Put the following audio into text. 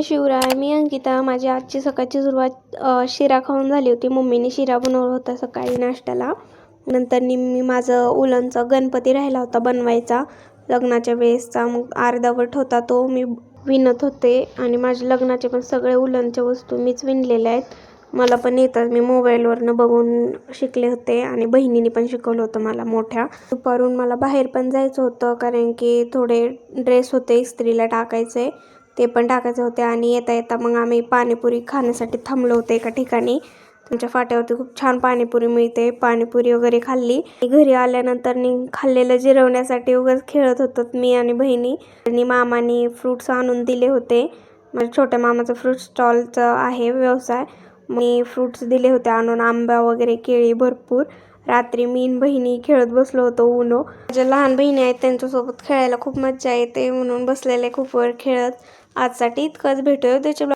जय शिवराय. मी अंकिता. माझी आजची सकाळची सुरुवात शिरा खाऊन झाली होती. मम्मीने शिरा बनवला होता सकाळी नाश्त्याला. नंतर मी माझं उलनचा गणपती राहिला होता बनवायचा लग्नाच्या वेळेसचा. मग अर्धावट होता तो मी विणत होते आणि माझ्या लग्नाचे पण सगळे उलनच्या वस्तू मीच विणलेल्या आहेत. मला पण येतात, मी मोबाईलवरनं बघून शिकले होते आणि बहिणीने पण शिकवलं होतं मला मोठ्या. दुपारून मला बाहेर पण जायचं होतं कारण की थोडे ड्रेस होते इस्त्रीला टाकायचे, ते पण टाकायचे होते. आणि येता येता मग आम्ही पाणीपुरी खाण्यासाठी थांबलो होतो एका ठिकाणी. तुमच्या फाट्यावरती खूप छान पाणीपुरी मिळते. पाणीपुरी वगैरे खाल्ली. घरी आल्यानंतर खाल्लेलं जिरवण्यासाठी उगाच खेळत होतो मी आणि बहिणी. आणि मामानी फ्रूट्स आणून दिले होते. माझ्या छोट्या मामाचं फ्रूट स्टॉलचं आहे व्यवसाय. मी फ्रूट्स दिले होते आणून, आंबा वगैरे, केळी भरपूर. रात्री मी बहिणी खेळत बसलो होतो उनो. माझ्या लहान बहिणी आहेत त्यांच्यासोबत खेळायला खूप मज्जा येते म्हणून बसलेले खूप वेळ खेळत. आजसाठी इतकंच. भेटूया त्याच्या